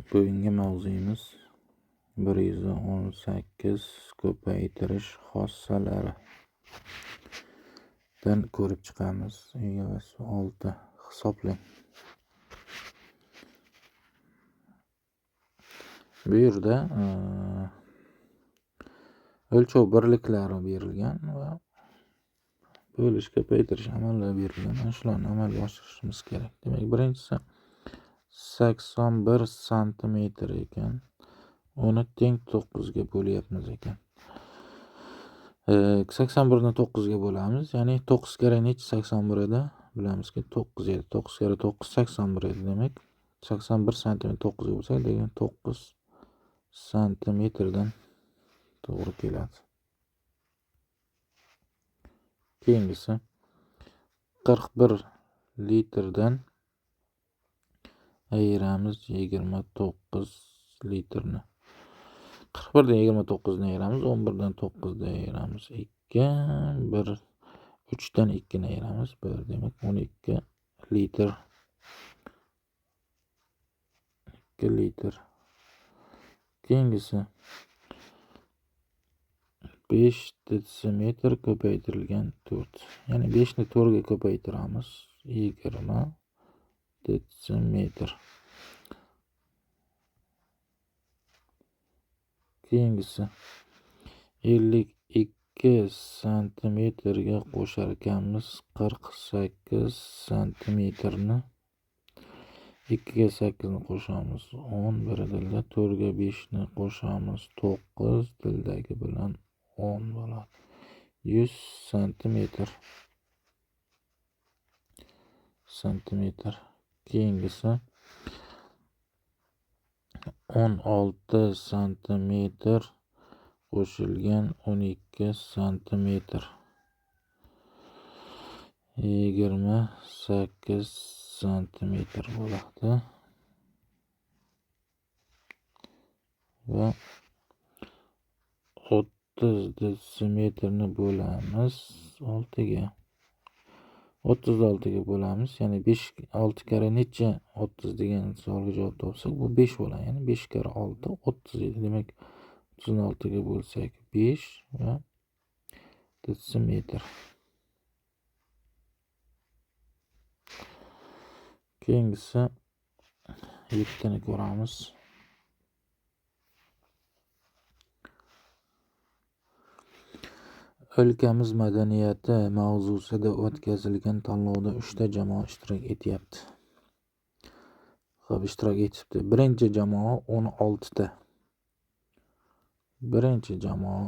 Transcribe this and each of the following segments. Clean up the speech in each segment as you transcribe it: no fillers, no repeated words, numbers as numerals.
Bugungi mavzuyimiz 118 ko'paytirish xossalaridan ko'rib chiqamiz. Egasi 6 hisoblang. Bu yerda o'lchov birliklari berilgan va bo'lish, ko'paytirish amallari berilgan. Shularni amalga oshirishimiz kerak. Demak, birinchisi 81 santimetr ekan. Uni teng 9 ga bo'lyapmiz ekan. 81 ni 9 ga bo'lamiz. Ya'ni 9 kare necha 81 edi? Bilamizki 9 edi. 9 kare 9 81 edi. Demak, 81 santimetr 9 ga bo'lsa, degan 9 santimetrdan to'g'ri keladi. Keyingisi 41 litrdan ayiramiz 29 litrni. 41 dan 29 ni ayiramiz, 11 dan 9 ni ayiramiz 2, 1, 3 dan 2 ni ayiramiz 1, demak 12 litr. 2 litr. Keyingisi 5 detsimetr ko'paytirilgan 4. Ya'ni 5 ni 4 ga ko'paytiramiz 20 detsimetr. Keyingisi 52 santimetrga qo'shar ekanmiz 48 santimetrni. 2 ga 8 ni qo'shamiz 10, birdilda 4 ga 5 ni qo'shamiz 9, dildagi bilan 10 bo'ladi. 100 santimetr. Keyingisi 16 santimetr qo'shilgan 12 santimetr. 28 santimetr bo'ladi. Va 30 detsimetrni bo'lamiz 6 ga. 36 ga bo'lamiz. Ya'ni 5 6 kare necha 30 degan savolga javob topsak, bu 5 bo'ladi. Ya'ni 5 kare 6 30 edi. Demak, 36 ga bo'lsak 5 va detsimetr. Keyingisi 7 ni ko'ramiz. O'lkamiz madaniyati mavzusida o'tkazilgan tanlovda 3 ta jamoa ishtirok etyapti. Ishtirok etibdi. Birinchi jamoa 16 ta. Birinchi jamoa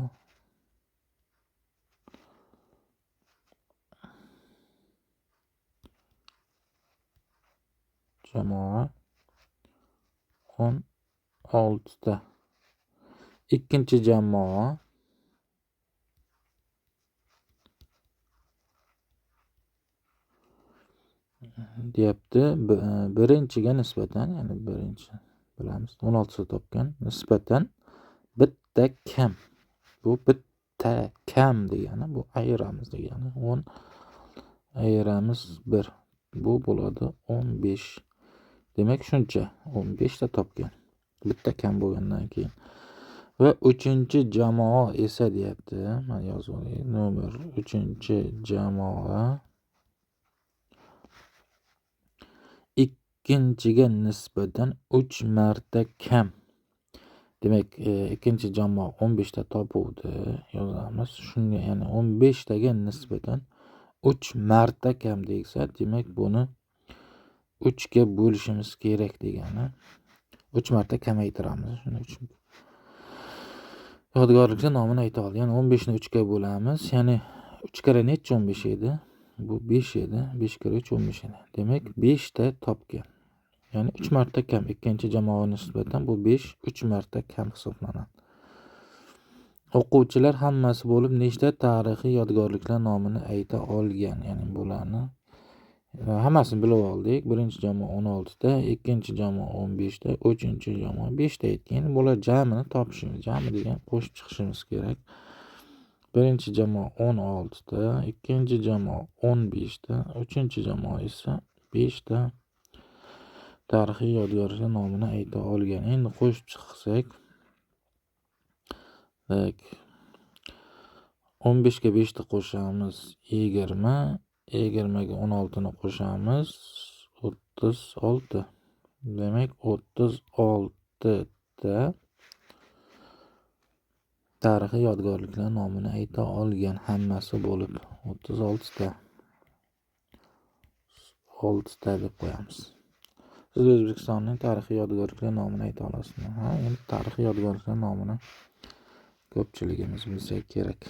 16 ta. Ikkinchi jamoa deyapti, birinchiga nisbatan, ya'ni birinchi bilamiz 16 ta topgan, nisbatan bitta kam. Bu bitta kam degani, bu ayiramiz degani. 10 ayiramiz 1. Bu bo'ladi 15. Demak, shuncha 15 ta topgan. Bitta kam bo'lgandan keyin. Va 3-jamoa esa deyapti. Men yozib olay. Nomer 3-jamoa ikkinchiga nisbatan 3 marta kam. Demak, ikkinchi jamoa 15 ta topuvdi, yozamiz. Shunga, ya'ni 15 taga nisbatan 3 marta kam degsa, demak buni 3 ga bo'lishimiz kerak degani. 3 marta kamaytiramiz. Shuning uchun yodgorlikda nomini ayta oldik. Ya'ni 15 ni 3 ga bo'lamiz. Ya'ni 3 kare necha 15 edi? Bu 5 edi. 5 kare 3 15 edi. Demak, 5 ta topgan. Ya'ni 3 marta kam. Ikkinchi jamoaga nisbatan bu 5 3 marta kam hisoblanadi. O'quvchilar hammasi bo'lib nechta tarixiy yodgorliklar nomini ayta olgan. Ya'ni bularni hammasini bilib oldik. Birinchi jamoa 16 ta, ikkinchi jamoa 15 ta, uchinchi jamoa 5 ta aytgan. Bular jamini topishimiz, jami degan qo'shib chiqishimiz kerak. Birinchi jamoa 16 ta, ikkinchi jamoa 15 ta, uchinchi jamoa esa 5 ta. tarixiy yodgorliklar nomini ayta olgan. Endi qo'shib chiqsak, 15 ga 5 ni qo'shamiz 20, 20 ga 16 ni qo'shamiz 36. Demak, 36 ta tarixiy yodgorliklar nomini ayta olgan hammasi bo'lib 36 ta. 6 ta deb qo'yamiz. Siz O'zbekistonning tarixiy yodgorliklar nomini ayta olasizmi? Endi tarixiy yodgorliklar nomini ko'pchiligimiz bilsak kerak.